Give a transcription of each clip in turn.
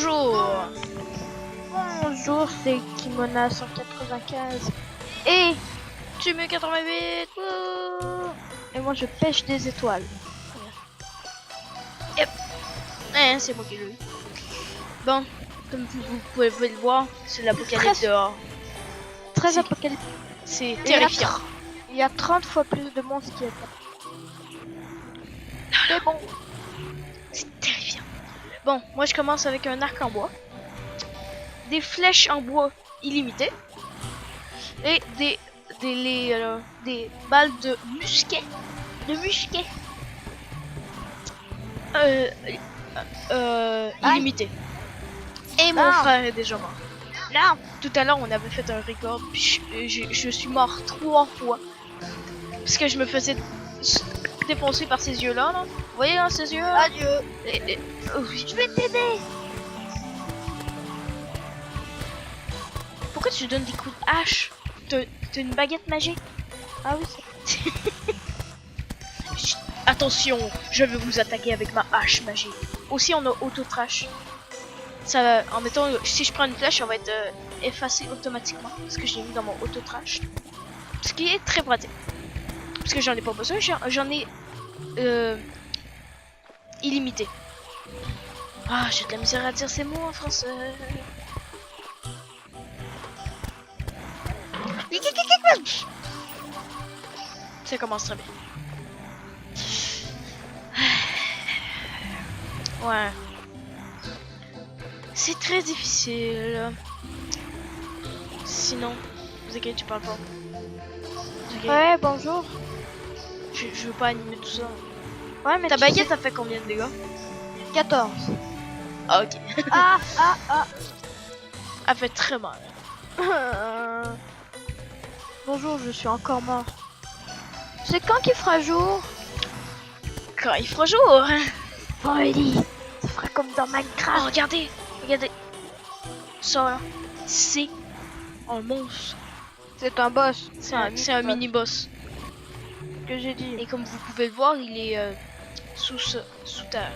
Bonjour. Bonjour, c'est Kimona 195 et Tu mets 88. et moi je pêche des étoiles. Yep. C'est moi qui l'ai eu. Bon, comme vous pouvez le voir, c'est l'apocalypse dehors. Très C'est- apocalyptique. C'est Il y a terrifiant. Il y a 30 fois plus de monstres qu'il y a. Mais bon, C'est terrifiant. Bon, moi je commence avec un arc en bois, des flèches en bois illimitées et des balles de musquet. Illimitées. Et mon Non. frère est déjà mort. non, Tout à l'heure, on avait fait un record, puis je suis mort 3 fois. Parce que je me faisais défoncer par ces yeux-là, là. Vous voyez, là, ces yeux? adieu. Oh, oui. Je vais t'aider. Pourquoi tu donnes des coups de hache? T'as une baguette magique? Ah oui, Chut, attention, je vais vous attaquer avec ma hache magique. Aussi, on a auto-trash. Ça va, en mettant, si je prends une flèche, ça va être effacé automatiquement. Parce que j'ai mis dans mon auto-trash. Ce qui est très pratique. Parce que j'en ai pas besoin, j'en ai illimité. Ah, j'ai de la misère à dire ces mots en français. Ça commence très bien. Ouais. C'est très difficile. Sinon, Zeke, tu parles pas. Zeke, ouais, bonjour. je veux pas animer tout ça. Ouais, mais Ta tu baguette, sais- ça fait combien de dégâts? 14. Ah, ok. Ah. Elle fait très mal. Bonjour, je suis encore mort. C'est quand qu'il fera jour? Quand il fera jour. Bon, Ellie, ça fera comme dans Oh, Minecraft. regardez. Regardez. Ça, là. C'est un monstre. C'est un boss. C'est un mini-boss. que j'ai dit. Et comme vous pouvez le voir, il est sous terre.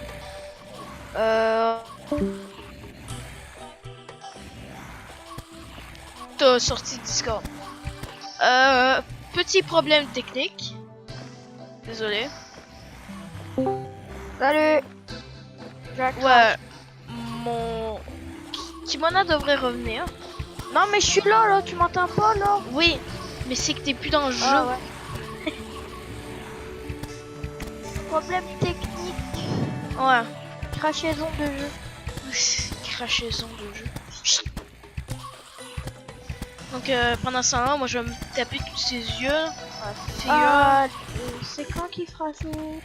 T'as sorti Discord. Petit problème technique. Désolé. Salut. Jack. Ouais. Mon Kimona devrait revenir. Non mais je suis là, tu m'entends pas là? Oui, mais c'est que t'es plus dans le jeu. Ah ouais. Problème technique. Ouais. Crachaison de jeu. Crachaison de jeu. Donc pendant ce temps-là, moi je vais me taper tous ces yeux. Ah, c'est quand qu'il fera jour?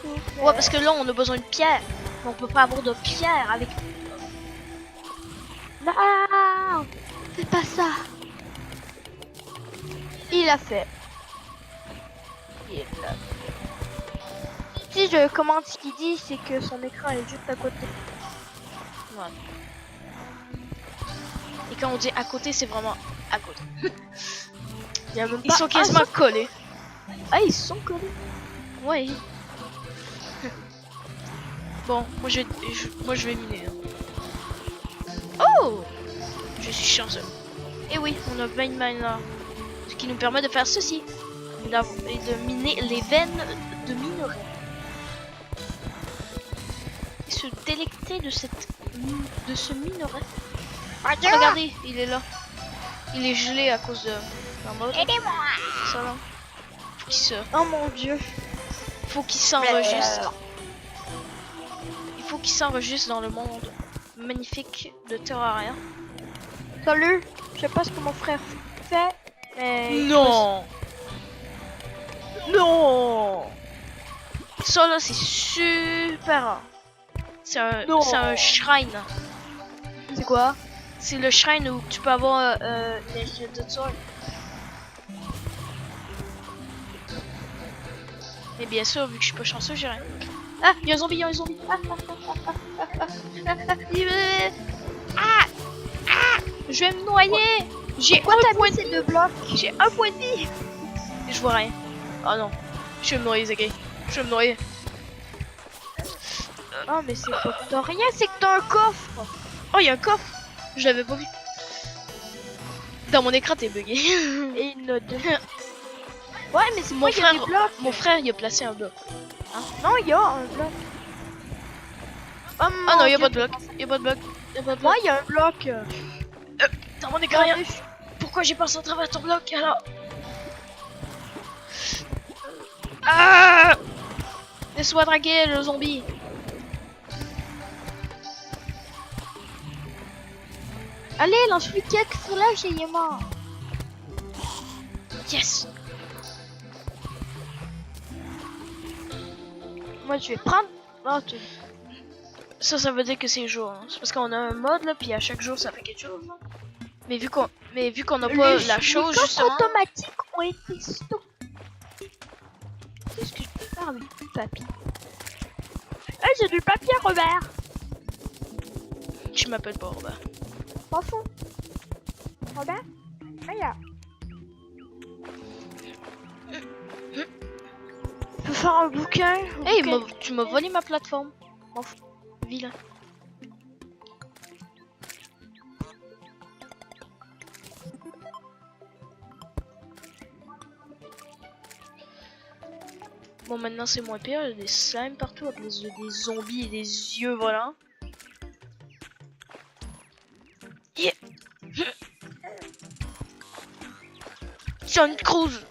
Ouais, parce que là on a besoin de pierre. On peut pas avoir de pierre avec. Non, fais pas ça. Il a fait. Il l'a fait. Si je commente ce qu'il dit, c'est que son écran est juste à côté. Ouais. Et quand on dit à côté, c'est vraiment à côté. Il y a même Ils pas sont un quasiment seul- collés. Ah, ils sont collés. Ouais. Bon, moi je vais miner. Hein. Oh! Je suis chanceux. Et oui, on a 20 mines là. Ce qui nous permet de faire ceci. Et de miner les veines de minerai. Et se délecter de ce minerai. Regardez, il est là. Il est gelé à cause de la mode. Aidez-moi. Ça là. Oh mon dieu. Faut qu'il s'enregistre. Il faut qu'il s'enregistre dans le monde magnifique de Terraria. Salut. Je sais pas ce que mon frère fait, mais... Non. Non. Ça là c'est super rare. C'est Non. un shrine. C'est quoi? C'est le shrine où tu peux avoir les de sword. Mais bien sûr, vu que je suis pas chanceux, j'ai rien. Ah, il y a un zombie, il y a un zombie. Je vais me noyer. J'ai Pourquoi un t'as point mis de ces vie. deux blocs? J'ai un point de vie. Et je vois rien. Oh non. Je vais me noyer, Zeke. Je vais me noyer. Oh, mais c'est pas que t'as rien, c'est que t'as un coffre. Oh, il y a un coffre. Je l'avais pas vu. Dans mon écran, t'es bugué. Et une note. Ouais, mais c'est Mon moi qui ai des frère, blocs. mon frère, il a placé un bloc. Non, il y a un bloc. Oh, Ah non, il y a mon pas de Dieu. bloc. Il y a pas de bloc. Il y a pas de bloc. Moi, il y a un bloc. Dans mon écran, rien. Pourquoi j'ai passé à travers ton bloc alors? Ah! Laisse-moi draguer le zombie. Allez, lance-lui quelques flèches et il est mort. Yes. Moi, je vais prendre. Oh, Ça veut dire que c'est jour. Hein. C'est parce qu'on a un mode là, puis à chaque jour ça fait quelque chose. Là. Mais vu qu'on n'a pas la chose les justement. automatiques ont été stockés. Qu'est-ce que je peux faire avec du papier? Hey, j'ai du papier, Robert. Je m'appelle pas Robert. Pas fou. Robert? Regarde. Je peux faire un bouquin. Hey, tu m'as volé ma plateforme. M'en fous. Vilain. Bon, maintenant c'est moins pire. Il y a des slimes partout avec des zombies et des yeux volants. Yeah. John Cruise,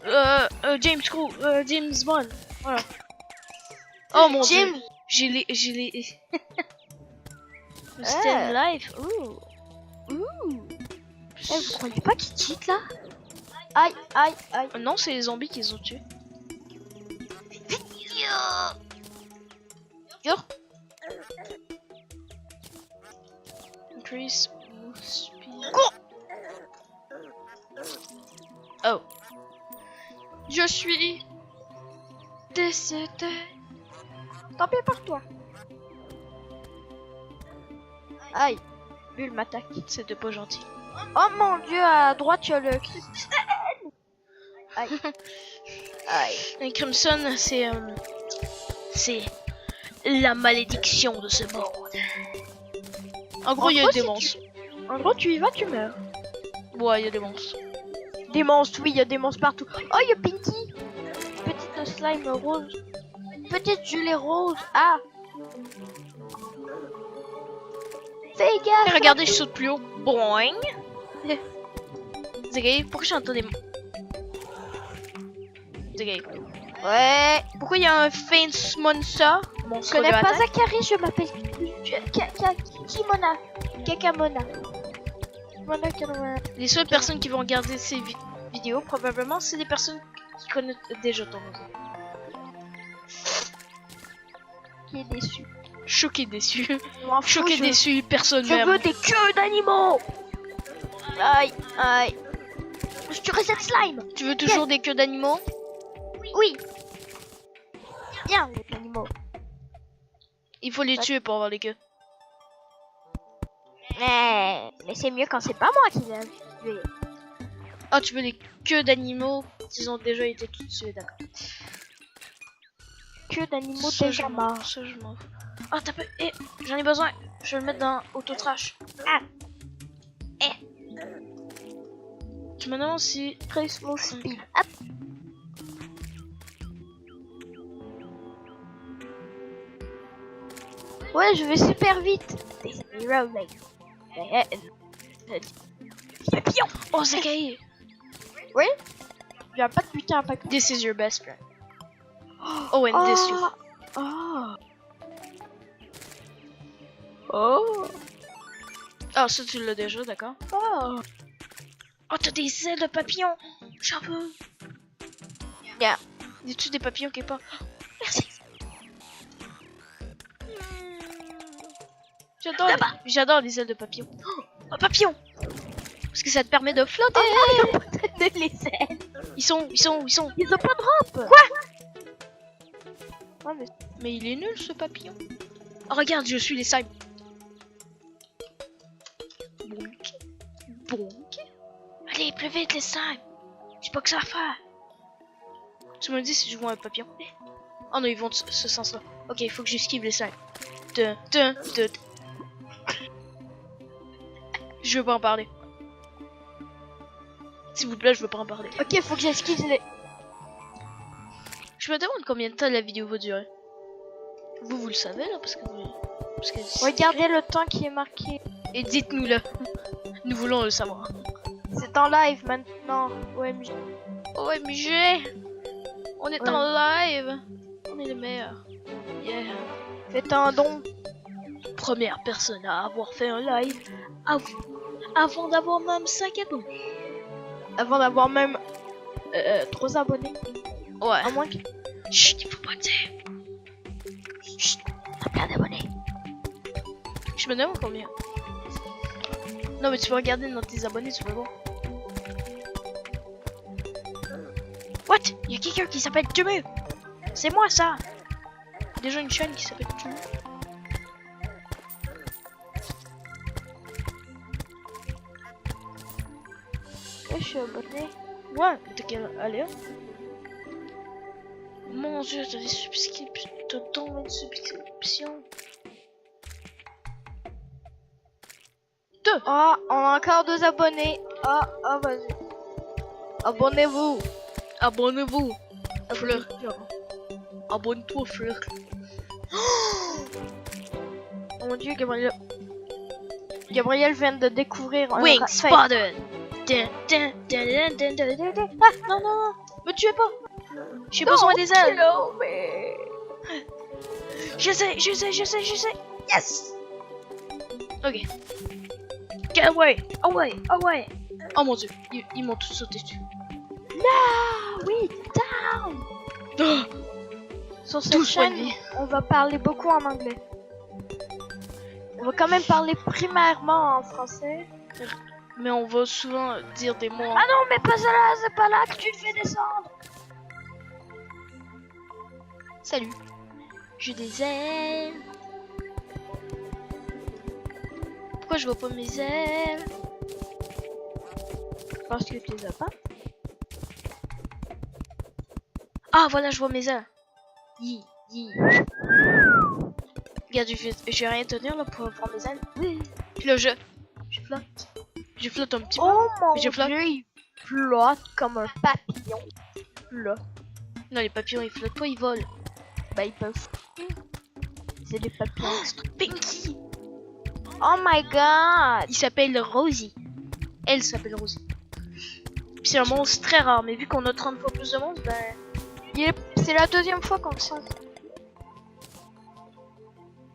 James Cruise, James Bond. Voilà. Oh mon James. dieu. J'ai les. Still life. Ouh. Ouh. Eh, vous croyez pas qu'il cheat là? Aïe, aïe, aïe. Non, c'est les zombies qui les ont tués. Yo. Increase move speed. Oh. Je suis décédé. Tant pis pour toi. Aïe. Bulle m'attaque. C'était pas gentil. Oh mon dieu, à droite, tu as le cri. Aïe. Aïe. Un Crimson, c'est la malédiction de ce monde. En gros, il y a des monstres. En gros, tu y vas, tu meurs. Ouais, il y a des monstres. Des monstres, oui, il y a des monstres partout. Oh, il y a Pinky. Petite slime rose. Petite gelée rose. Ah. Fais gaffe. Et regardez, je saute plus haut. Boing. Zagay, pourquoi j'entends des... Zagay. Ouais. Pourquoi il y a un Faint Monster? Je connais pas Zachary, je m'appelle Kimona. Kakamona. Kimona Kamona. Les seules personnes qui vont regarder ces vidéos, probablement, c'est des personnes qui connaissent déjà ton nom. Qui est déçu. Choqué, déçu. M'en fous, Choqué, déçu, personne Je même. veux des queues d'animaux. Aïe, aïe. Je tuerai cette slime. Tu veux toujours des queues d'animaux? Oui. Bien, les animaux. Il faut les tuer pour avoir les queues. Mais c'est mieux quand c'est pas moi qui les tué. Ah, tu veux les queues d'animaux? Ils ont déjà été tous tués, d'accord. Queues d'animaux Ça, déjà je m'en- morts. ça, je m'en fous. Ah, t'as pas... Eh, j'en ai besoin. Je vais le mettre dans auto-trash. Ah. Tu me demandes si... Christmas speed. Hop. Ouais, je vais super vite. Papillon. Oh, Zakai! Oui. Il y a pas de putain, pas de... This is your best friend. Oh, and this you. Oh. Oh. Ah, ça, tu l'as déjà, d'accord. Oh. Oh, t'as des ailes de papillon. J'en veux. Yeah. Y a-tu des papillons quelque part? Merci. J'adore les ailes de papillon. Oh, un papillon. Parce que ça te permet de flotter. Les ailes. Ils sont. Ils ont pas de robe. Quoi? Mais il est nul ce papillon. Oh, regarde, je suis les slimes. Bonk. Bonk. Allez, plus vite les slimes. J'ai pas que ça à faire. Tu me dis si je vois un papillon. Oh non, ils vont de ce sens-là. Ok, il faut que j'esquive les slimes. Dun, dun, dun. Je veux pas en parler. S'il vous plaît, je veux pas en parler. Ok, faut que j'esquive les... Je me demande combien de temps la vidéo va durer. Vous le savez là, parce que Regardez le temps qui est marqué. Et dites-nous-le. Nous voulons le savoir. C'est en live maintenant. OMG. OMG! On est en live! On est les meilleurs. Yeah. Faites un don. Première personne à avoir fait un live avant d'avoir même 5 abonnés. Avant d'avoir même 3 abonnés. Ouais. À moins que... Chut, il faut pas dire. Chut, on a plein d'abonnés. Je me demande combien. Non mais tu peux regarder dans tes abonnés, tu peux voir. What? Il y a quelqu'un qui s'appelle Tumu. C'est moi ça. Déjà une chaîne qui s'appelle Tumu. Je suis abonné. Ouais, t'as qu'à aller. Mon dieu, t'as des subscriptions. T'as tant de subscriptions. 2. Ah, on a encore 2 abonnés. Ah, vas-y. Abonnez-vous. Abonnez-vous. Fleur. Abonne-toi, Fleur. Oh mon dieu, Gabriel. Gabriel vient de découvrir un Wing fait. spotted. Ah, non, non, me tuez pas. J'ai besoin des ailes. Mais... Je sais. Yes. Ok. Get away. Away. Oh mon dieu, ils m'ont tous sauté dessus. Ah oui, down. Oh, Sur cette 12 points de chaîne, vie. on va parler beaucoup en anglais. On va quand même parler primairement en français. Mais on va souvent dire des mots. Ah non, mais pas là, c'est pas là que tu te fais descendre. Salut. J'ai des ailes. Pourquoi je vois pas mes ailes? Parce que tu les as pas. Ah voilà, je vois mes ailes. Regarde, je vais rien tenir là pour voir mes ailes. Oui. Puis là, je flotte. Je flotte un petit peu. Oh mon Je flotte. dieu, il flotte comme un papillon. Là. Non, les papillons ils flottent pas, ils volent. Bah ils peuvent. C'est des papillons. Pinky. Oh my god. Il s'appelle Rosie. Elle s'appelle Rosie. Puis c'est un monstre très rare, mais vu qu'on a 30 fois plus de monstres, ben... C'est la deuxième fois qu'on le sent.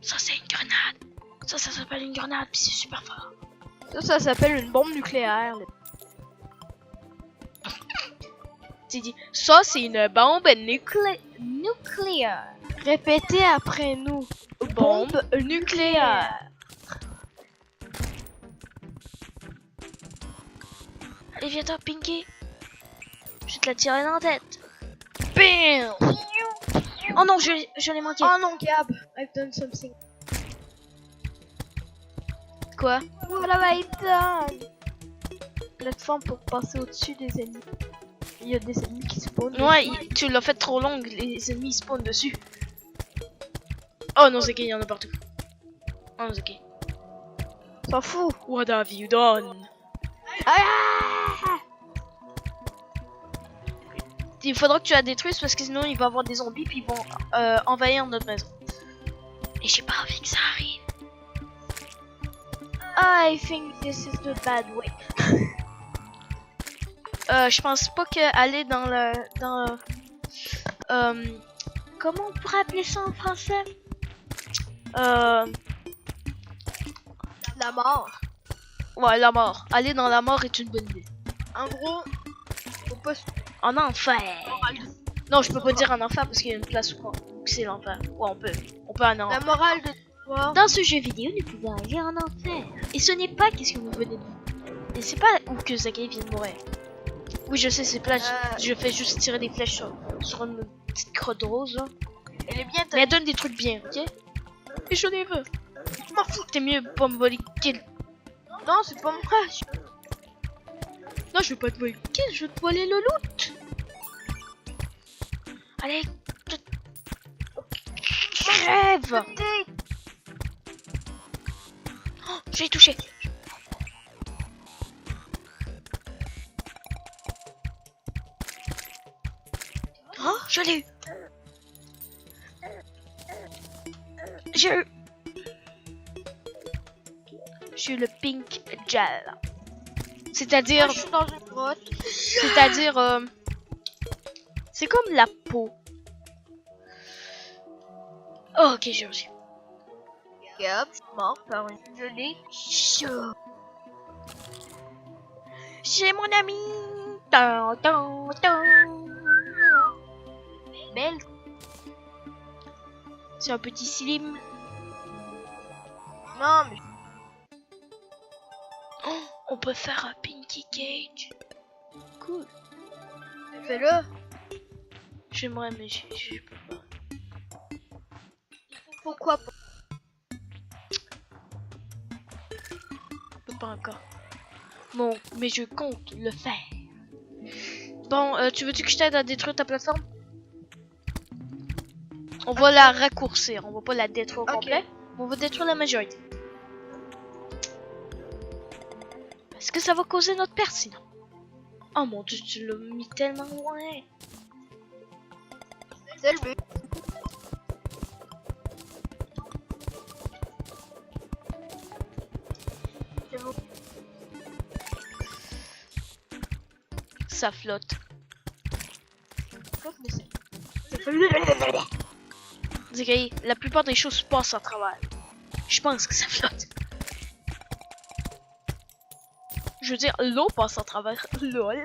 Ça c'est une grenade. Ça s'appelle une grenade, puis c'est super fort. Ça s'appelle une bombe nucléaire. Tu dis, ça c'est une bombe nucléaire. Répétez après nous. Bombe nucléaire. Allez, viens-toi, Pinky. Je vais te la tirer dans la tête. Bam! Oh non, je l'ai manqué. Oh non, Gab, I've done something. Quoi? What have I done? Plateforme pour passer au-dessus des ennemis. Il y a des ennemis qui spawnent. Ouais, tu l'as fait trop longue, les ennemis spawnent dessus. Oh non, Zeki, il y en a partout. Oh non, Zeki. S'en fout. What have you done? Ah! Il faudra que tu la détruises parce que sinon il va y avoir des zombies puis ils vont envahir notre maison. Et j'ai pas envie que ça arrive. I think this is the bad way. Je pense pas que aller dans le... comment on pourrait appeler ça en français? La mort. Ouais, la mort. Aller dans la mort est une bonne idée. En gros, faut pas... En enfer. Non, je peux pas dire en enfer parce qu'il y a une place où c'est l'enfer. Ouais, on peut aller en La enfer. morale de l'histoire. Dans ce jeu vidéo, nous pouvons aller en enfer. Et ce n'est pas qu'est-ce que vous venez de voir. Et c'est pas où que Zaki vient de mourir. Oui, je sais, c'est plat. Je fais juste tirer des flèches sur une petite crotte rose là. Elle est bien. Mais elle donne des trucs bien, ok? Et je les veux. Je m'en fous. T'es mieux pas me voler kill. Non, c'est pas moi. Non, je veux pas te voler kill, je veux te voler le loot. Allez. Crève. Oh, je l'ai touché. Oh, je l'ai eu. J'ai eu. J'ai eu le pink gel. C'est-à-dire... Moi, je suis dans une grotte. C'est-à-dire... c'est comme la peau. Oh, ok, j'ai reçu. Et hop, je suis mort par une gelée. Chaud. J'ai mon ami. Tan, tan, tan. Belle. C'est un petit slim. Non, mais Oh, on peut faire un Pinky Cage. Cool. fais-le. J'aimerais, mais j'ai peux pas. Pourquoi pas? Je peux pas encore. Bon, mais je compte le faire. Bon, tu veux-tu que je t'aide à détruire ta plateforme? On va la raccourcir, on va pas la détruire au Ok. complet. On va détruire la majorité. Parce que ça va causer notre perte sinon. Oh mon dieu, tu l'as mis tellement loin. C'est le but. C'est bon. Ça flotte. Mais c'est... C'est que la plupart des choses passent à travers. Je pense que ça flotte. Je veux dire, l'eau passe à travers. LOL.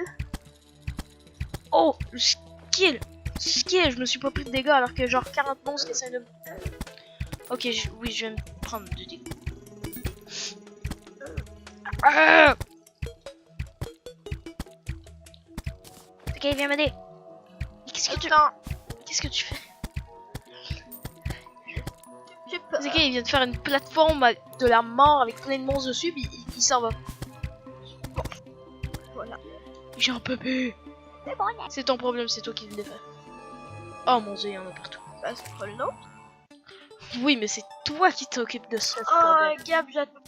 Oh, skill. Skill, je me suis pas pris de dégâts alors que genre 40 monstres essaient de... Ok, oui, je vais me prendre de dégâts. Ah! Ok, viens m'aider. Qu'est-ce que tu fais? J'ai peur. C'est qu'il vient de faire une plateforme de la mort avec plein de monstres dessus, puis il s'en va. Voilà. J'en peux plus. C'est bon, C'est ton problème, c'est toi qui le fais. Oh mon dieu, il y en a partout. bah, c'est pas le nôtre. Oui, mais c'est toi qui t'occupes de ce Oh, problème. Gab, j'attends.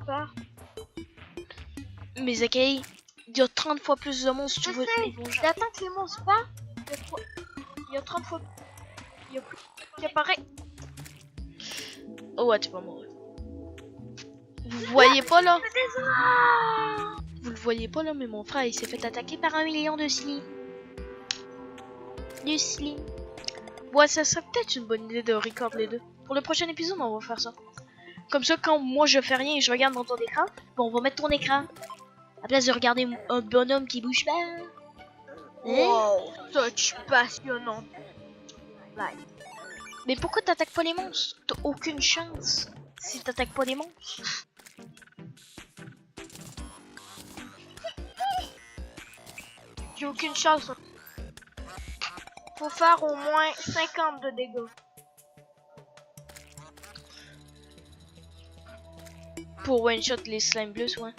Pas. Mais Zakaï, il y a 30 fois plus de monstres, tu Je veux. sais. Ils vont jamais- J'attends que les monstres partent. Il y a 30 fois. Il y a plus qui apparaît. Oh ouais, tu vas mourir. Vous voyez pas là? Vous le voyez pas là, mais mon frère il s'est fait attaquer par 1 million de slimes. Du slim. Ouais, ça serait peut-être une bonne idée de record les deux. Pour le prochain épisode, on va faire ça. Comme ça, quand moi je fais rien et je regarde dans ton écran, bon, on va mettre ton écran. À la place de regarder un bonhomme qui bouge pas. Hein? Wow, touch passionnant. Ouais. Mais pourquoi t'attaques pas les monstres? T'as aucune chance si t'attaques pas les monstres. J'ai aucune chance. Faut faire au moins 50 de dégâts. Pour one shot les slime bleus, ouais.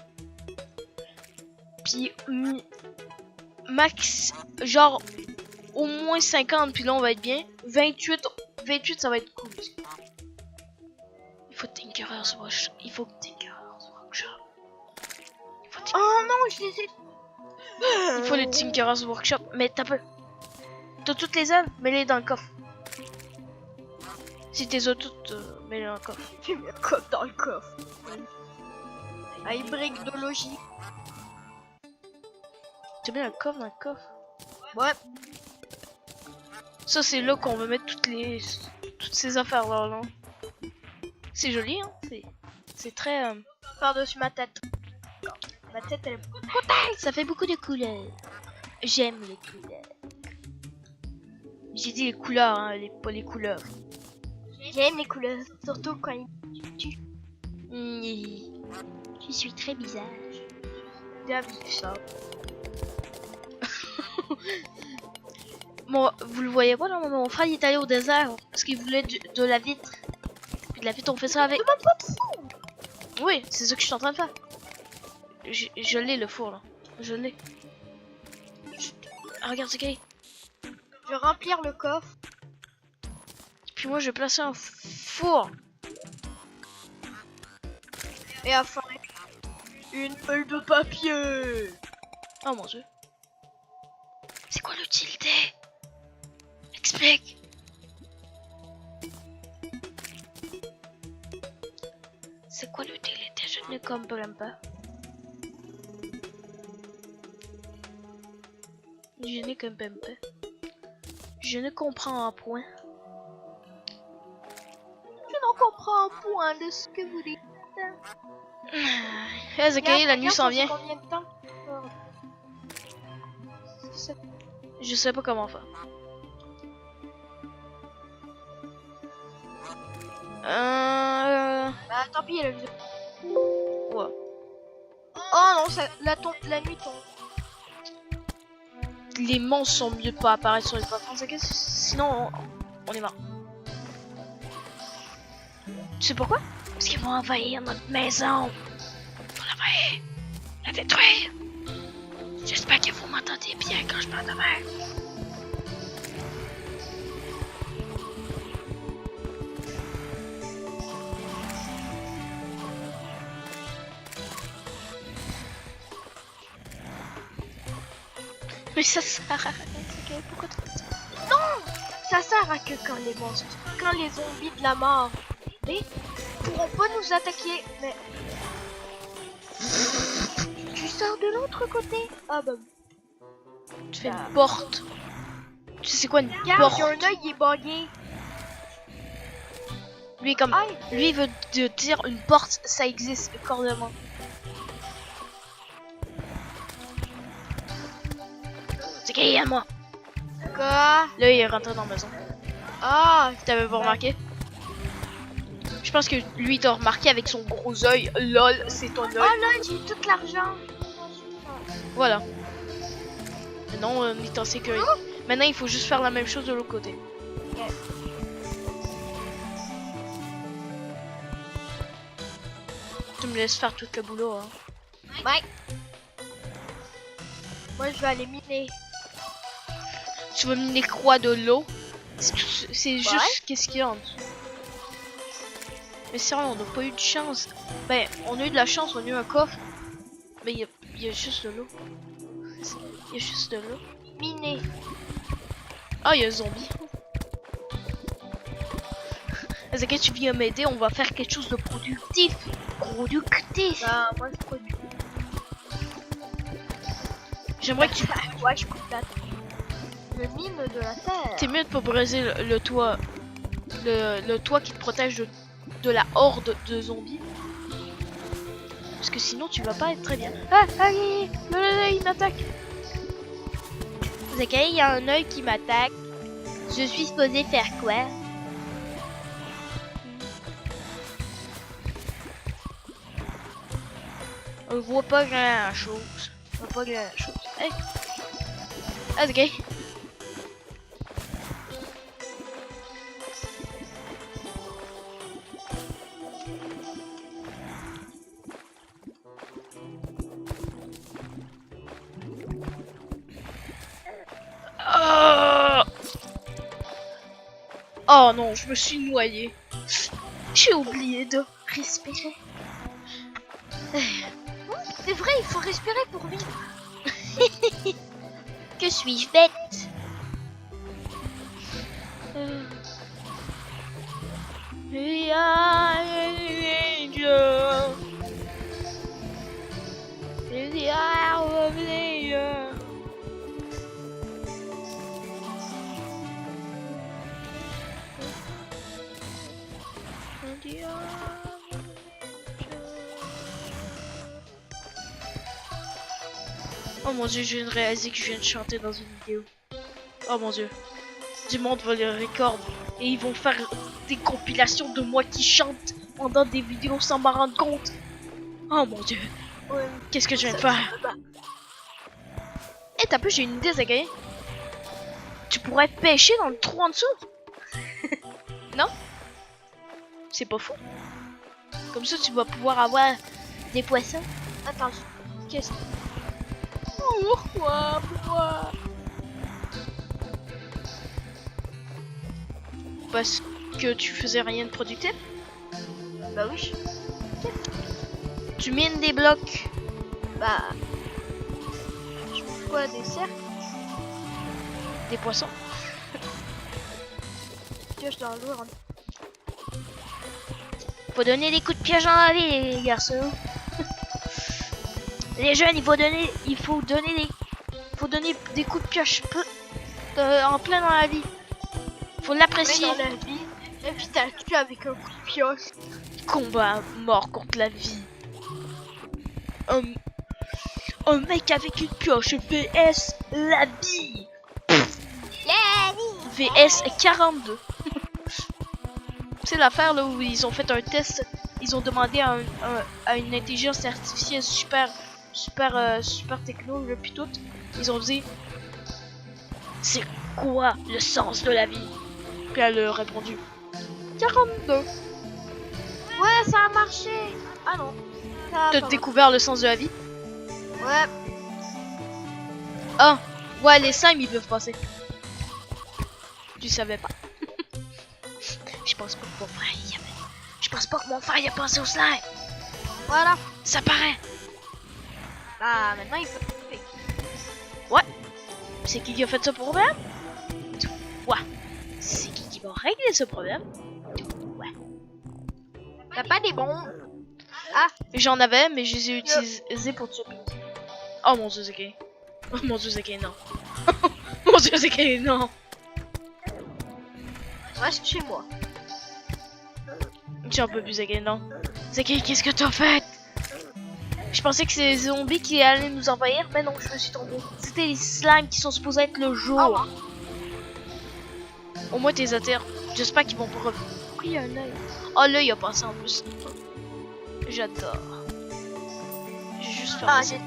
Puis max, genre au moins 50, puis là on va être bien. 28 ça va être cool. Il faut Tinkerer's Workshop. Il faut Tinkerer's Workshop. Oh non, je les ai. Il faut le Tinkerer's Workshop. Mais t'as peu. T'as toutes les ailes, mets-les dans le coffre. Si t'es toutes, mets-les dans le coffre. J'ai mis un coffre dans le coffre. Ah, brique de logique. T'as mis un coffre dans le coffre. Ouais. Ça c'est là qu'on va mettre toutes ces affaires là. Là. C'est joli, hein. C'est très. Par-dessus ma tête. Ma tête, elle est. Ça fait beaucoup de couleurs. J'aime les couleurs. J'ai dit les couleurs, hein, pas les couleurs. J'aime les couleurs, surtout quand ils Je suis très bizarre. David ça. Bon, vous le voyez pas là, mon frère il est allé au désert parce qu'il voulait de la vitre. Puis de la vitre on fait ça avec. Oui, c'est ce que je suis en train de faire. Je l'ai le four là. Je l'ai. Ah, regarde ce qu'il y a. Je vais remplir le coffre. Puis Puis moi, je vais placer un four. Et enfin, une feuille de papier. Oh mon dieu. C'est quoi l'utilité? Explique. C'est quoi l'utilité? Je ne comprends pas. Je ne comprends pas. Je ne comprends un point. Je n'en comprends point de ce que vous dites. Ok, la nuit s'en vient. Combien de temps? Je sais pas comment faire. Bah tant pis, elle Ouais. Oh non, ça, la nuit tombe. Les monstres sont mieux de pas apparaître sur les plateformes, ok? Sinon on est mort. Tu sais pourquoi? Parce qu'ils vont envahir notre maison. Faut l'envahir, la détruire. J'espère que vous m'entendez bien quand je parle de même. Mais ça sert à rien, ok? Pourquoi tu fais ça? Ça sert à que quand les monstres, quand les zombies de la mort, ils pourront pas nous attaquer, mais... Tu sors de l'autre côté? Ah bah... Tu fais une porte. Tu sais c'est quoi une Regarde, porte? il y a un œil, il est bugué. Lui comme... Aïe. Lui il veut te dire une porte, ça existe cordialement. C'est qui à moi? Quoi? Là il est rentré dans la maison. Ah, T'avais pas remarqué? Je pense que lui t'a remarqué avec son gros œil. Lol, c'est ton œil. oh là, j'ai tout l'argent. Voilà. Maintenant on est en sécurité. Maintenant il faut juste faire la même chose de l'autre côté. Ok. Tu me laisses faire tout le boulot. Hein. Ouais. Moi, je vais aller miner. Tu vas miner quoi de l'eau? C'est juste Ouais. qu'est-ce qu'il y a en dessous. Mais sérieux, on n'a pas eu de chance. Ben, on a eu de la chance, on a eu un coffre. Mais il y a juste de l'eau. Il y a juste de l'eau. Miner. Ah, il y a un zombie. Est-ce que tu viens m'aider? On va faire quelque chose de productif. Productif. Bah, moi, je produis. J'aimerais que tu... Ouais, je coupe la terre. Je mine de la terre. T'es mieux de pas briser le toit. Le toit qui te protège de la horde de zombies. Parce que sinon tu vas pas être très bien. Ah, allez, il m'attaque. Ok, il y a un œil qui m'attaque. Je suis supposé faire quoi? On voit pas grand chose. On voit pas grand chose. Hey. Ah, ok. Oh non, je me suis noyé. J'ai oublié de respirer. C'est vrai, il faut respirer pour vivre. Que suis-je bête? We are angels. In the hour of the year. In the hour of the Oh mon dieu, je viens de réaliser que je viens de chanter dans une vidéo. Oh mon dieu. Du monde va le record et ils vont faire des compilations de moi qui chante pendant des vidéos sans m'en rendre compte. Oh mon dieu. Ouais. Qu'est-ce que je viens de faire? Eh, t'as peu, j'ai une idée, Zagaï. Tu pourrais pêcher dans le trou en dessous. Non? C'est pas fou. Comme ça, tu vas pouvoir avoir des poissons. Attends, qu'est-ce que... Pourquoi? Parce que tu faisais rien de productif? Bah oui. Tu mines des blocs. Bah. Je fais quoi, des cercles? Des poissons. Pioche dans l'eau. Faut donner des coups de pioche dans la vie, les garçons. Les jeunes, il faut donner des coups de pioche en plein dans la vie. Faut l'apprécier. Dans la vie. Et puis t'as le cul avec un coup de pioche. Combat mort contre la vie. Un mec avec une pioche VS la vie. VS 42. C'est l'affaire là où ils ont fait un test. Ils ont demandé à une intelligence artificielle super techno là, puis tout. Ils ont dit c'est quoi le sens de la vie? Puis elle a répondu 42. Ouais, ça a marché. Ah non. T'as découvert le sens de la vie? Ouais. Ah, ouais, les slimes ils peuvent passer. Tu savais pas. Je pense pas que mon frère y a pensé au slime. Voilà. Ça paraît. Bah maintenant il peut. Ouais. C'est qui a fait ce problème? Ouais. C'est qui va régler ce problème? Ouais. T'as pas des bombes? Ah. J'en avais, mais je les ai utilisés pour tuer. Oh mon dieu, c'est qui? Oh mon dieu, c'est qui? Non. Mon dieu, c'est qui? Non. Reste chez moi. J'ai un peu plus Zeki, non. Zeki, qu'est-ce que t'as fait? Je pensais que c'est les zombies qui allaient nous envahir, mais non, je me suis trompé. C'était les slimes qui sont supposés être le jour. Ah ouais. Au moins t'es attires. J'espère qu'ils vont pas. Il y a un œil. Oh là, il a passé en plus. J'adore. J'ai juste fermé.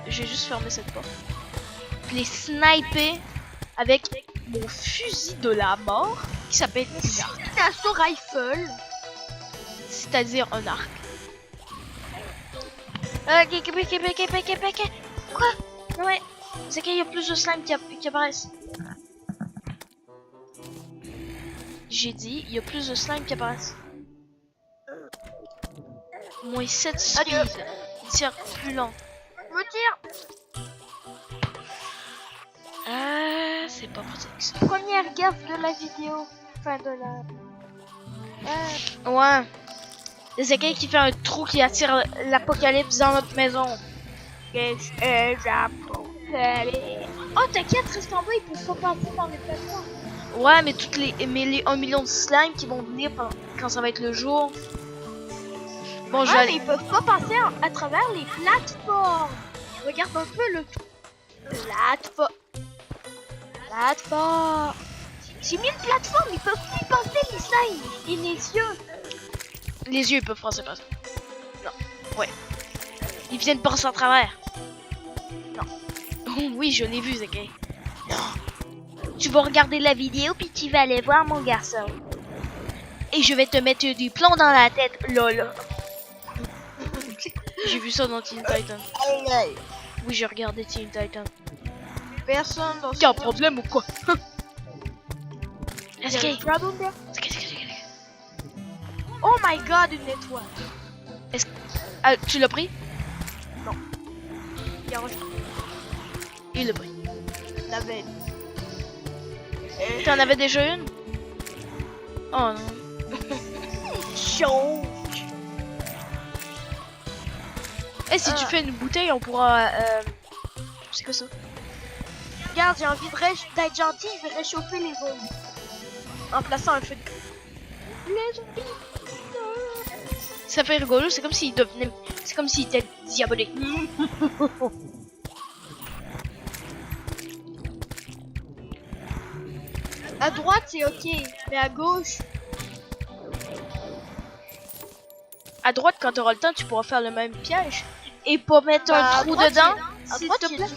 J'ai juste fermé cette porte. Puis les sniper avec mon fusil de la mort qui s'appelle Assaut rifle. c'est-à-dire un arc. Quoi? Non mais c'est qu'il y a plus de slime qui apparaissent. J'ai dit, il y a plus de slime qui apparaissent. Moins 7 speed. Il tire plus lent. Me tire. Ah, c'est pas pratique ça. Première gaffe de la vidéo. Enfin de la. Ouais. C'est quelqu'un qui fait un trou qui attire l'apocalypse dans notre maison. Qu'est-ce que j'apocalypse? Oh t'inquiète, reste en bas, ils peuvent pas passer dans les plateformes. Ouais, mais les 1 million de slimes qui vont venir quand ça va être le jour. Bon, je vais Ouais, aller. mais ils peuvent pas passer à travers les plateformes. Regarde un peu le plateforme. J'ai mis une plateforme, ils peuvent plus passer les slimes et les yeux. Les yeux, ils peuvent passer par ça. Non. Ouais. Ils viennent passer à travers. Non. Oui, je l'ai vu, Zeki. Non. Tu vas regarder la vidéo puis tu vas aller voir mon garçon. Et je vais te mettre du plomb dans la tête, lol. J'ai vu ça dans Teen Titan. Oui, j'ai regardé Teen Titan. Personne dans Y'a un problème ou quoi? Est-ce qu'il y a un dragon there? Zeki. Oh my god, une étoile. Ah, tu l'as pris? Il y a un Il l'a pris. la veine. T'en avais déjà une? Oh non. Chaud. Eh, si tu fais une bouteille, on pourra... C'est quoi ça? Regarde, j'ai envie d'être gentil, je vais réchauffer les zombies. En plaçant un feu de... Les zombies. Ça fait rigolo, c'est comme s'il devenait... C'est comme s'il était diabolique. À droite, c'est ok, mais à gauche... À droite, quand tu auras le temps, tu pourras faire le même piège. Et pas mettre un trou dedans, s'il te plaît.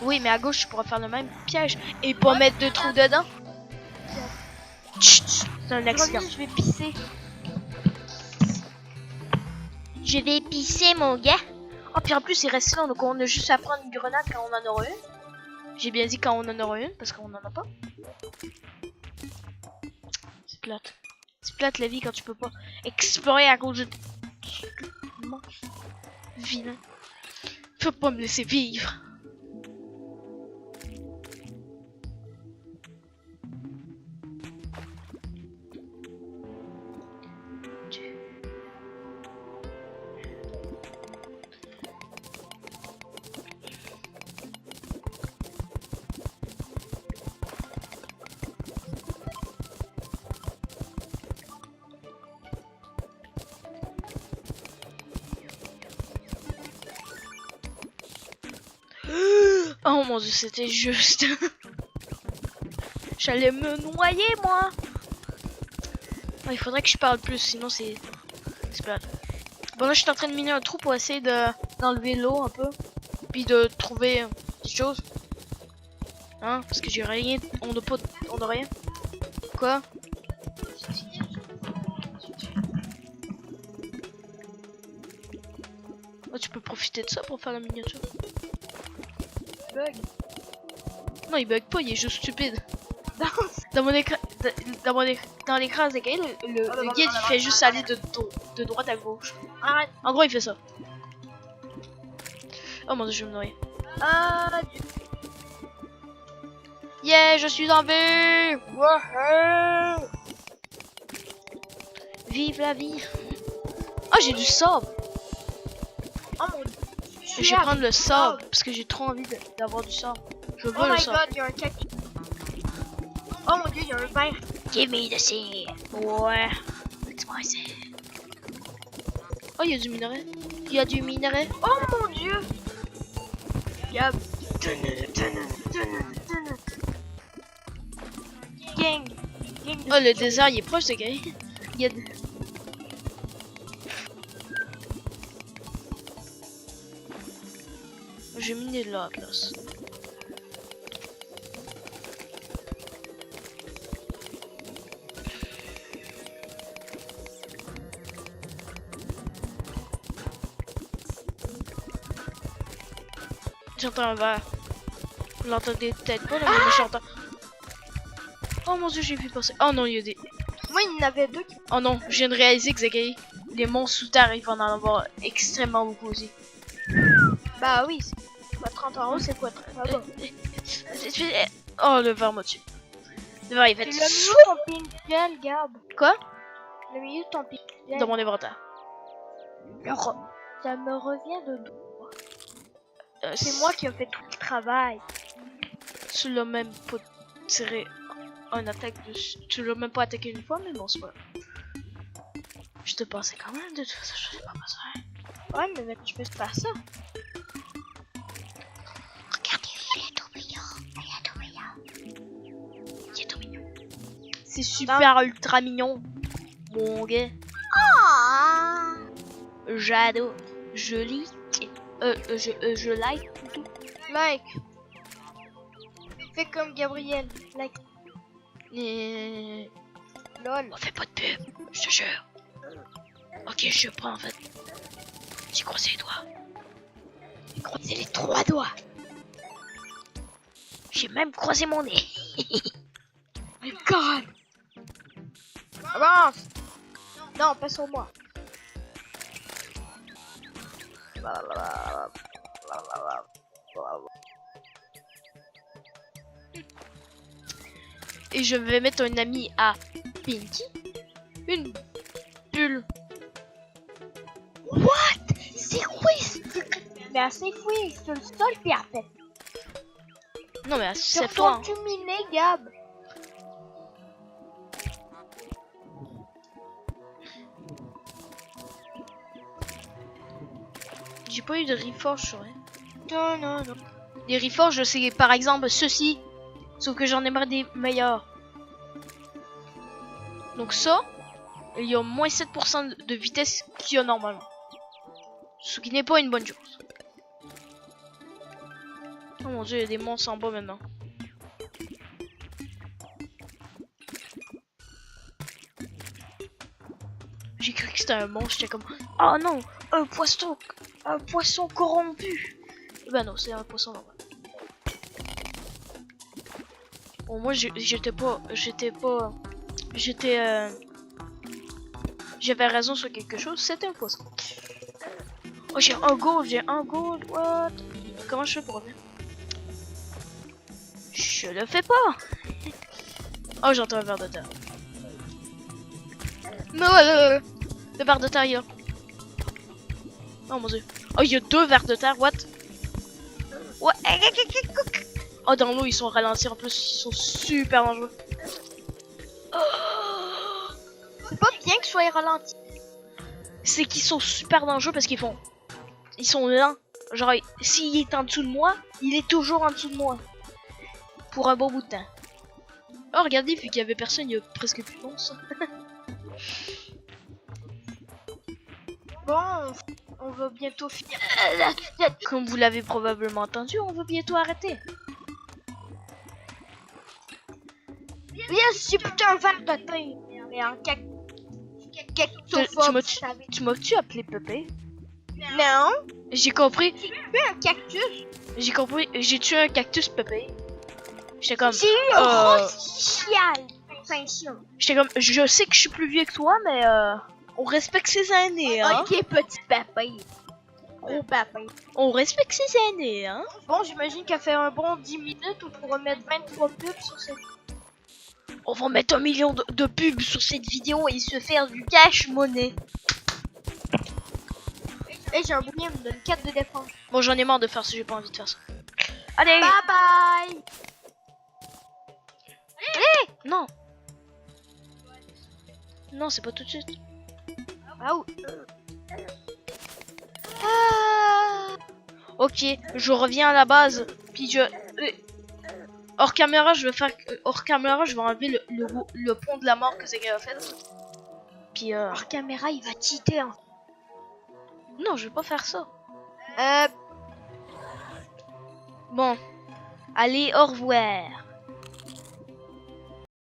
Oui, mais à gauche, tu pourras faire le même piège. Et pas mettre de trous dedans. Chut, c'est un accident. Je vais pisser. Je vais pisser, mon gars. Oh, puis en plus, il reste là, donc on a juste à prendre une grenade quand on en aura une. J'ai bien dit quand on en aura une, parce qu'on en a pas. plate. C'est plate la vie quand tu peux pas explorer à cause de... Vilain. Tu peux pas me laisser vivre. Oh mon dieu, c'était juste. J'allais me noyer, moi. Oh, il faudrait que je parle plus, sinon c'est plate. Bon, là, je suis en train de miner un trou pour essayer d'enlever l'eau un peu. Puis de trouver des choses. Hein, parce que j'ai rien. On n'a rien. Quoi? Oh, tu peux profiter de ça pour faire la miniature. Bug. Non, il bug pas, il est juste stupide. Dans mon écran, dans l'écran Zagaï, le guide il fait juste aller de droite à gauche. Arrête. En gros, il fait ça. Oh mon dieu, je vais me noyer. Yeah, je suis en vie. Wouhou. Vive la vie. Oh, j'ai du sable. Oh mon dieu. Je vais prendre le sable parce que j'ai trop envie d'avoir du sable. Je veux Oh le my sable. god, il y a un cactus. Oh mon dieu, il y a un verre. Give me the seed. Ouais. It's my seed. Oh, il y a du minerai. Il y a du minerai. Oh mon dieu. Yep. Gang. Oh, le désert, il est proche de gars. Il y a de... J'ai miné de la glace. J'entends un verre. Vous l'entendez peut-être pas, là, mais j'entends. Oh mon dieu, j'ai vu passer. Oh non, il y a des... Moi, il y en avait deux. Oh non, je viens de réaliser que Zagaï, les monstres sous terre, il va en avoir extrêmement beaucoup aussi. Bah oui, c'est quoi 30 euros, c'est quoi 30 euros? Oh, le verre m'a tué. Le verre, il fait... Tu l'as mis où ton ping-gel, Gab? Quoi? Tu l'as mis où ton ping-gel? Dans mon inventaire. Ça me revient de dos. C'est moi qui ai fait tout le travail. Tu l'as même pas tiré un attaque dessus. Tu l'as même pas attaqué une fois, mais bon, c'est pas grave. Je te pensais quand même, de toute façon, je sais pas passer. Ouais, mais tu peux faire ça. Regardez, il est tout mignon. Il est tout mignon. Il est tout mignon. C'est super ultra mignon. Mon gars. Ah. J'adore. Je lis. Je like plutôt. Like. Fais comme Gabriel. Like. Lol. On fait pas de pub, je te jure. Ok, je prends en fait. J'ai croisé les doigts. J'ai croisé les 3 doigts. J'ai même croisé mon nez. My god. Avance. Non, pas sur moi. Et je vais mettre un ami à Pinky. Une bulle. What? C'est quoi ce truc? Mais assez fouillé sur le sol puis après. Non mais c'est Sur toi. ton miné, Gab. J'ai pas eu de reforge sur rien. Non, non, non. Les reforges, c'est par exemple ceci. Sauf que j'en ai marre des meilleurs. Donc ça, il y a moins 7% de vitesse qu'il y a normalement. Ce qui n'est pas une bonne chose. Oh mon dieu, il y a des monstres en bas maintenant. J'ai cru que c'était un monstre, j'étais comme... Oh non, un poisson corrompu. Ben non, c'est un poisson normal. Bon, moi j'étais pas J'avais raison sur quelque chose, c'était un poisson. Oh, j'ai un gold, what? Comment je fais pour revenir? Je le fais pas! Oh, j'entends un ver de terre. Mais ouais, le ver de terre, il est là. Oh mon dieu. Oh, il y a 2 vers de terre, what? Ouais. Oh, dans l'eau, ils sont ralentis en plus, ils sont super dangereux. C'est pas bien que je sois ralenti. C'est qu'ils sont super dangereux parce qu'ils sont lents. Genre, s'il est en dessous de moi, il est toujours en dessous de moi. Pour un bon bout de temps. Oh, regardez, vu qu'il y avait personne, il y a presque plus de monstres. Bon, on va bientôt finir. Comme vous l'avez probablement entendu, on va bientôt arrêter. Bien, c'est plutôt un verre de thym. Mais en cactophobe. Tu m'as-tu appelé Pépé? Non. J'ai compris. Un cactus. J'ai compris. J'ai tué un cactus Pépé. J'étais comme. J'ai eu un rose chial. J'étais comme. Je sais que je suis plus vieux que toi, mais on respecte ses années, hein. Ok, petit papin. Gros papin. On respecte ses années, hein. Bon, j'imagine qu'elle fait un bon 10 minutes. On pourra mettre 23 pubs sur cette. On va mettre 1 million de pubs sur cette vidéo et se faire du cash monnaie. Et j'ai un bouclier, elle me donne 4 de défense. Bon, j'en ai marre de faire ça, j'ai pas envie de faire ça. Allez! Bye bye! Non! Non, c'est pas tout de suite. Ah oui. Ok, je reviens à la base. Puis hors caméra, je vais enlever le pont de la mort que Zega a fait. Puis Hors caméra, il va cheater. Hein. Non, je vais pas faire ça. Euh. Bon. Allez, au revoir.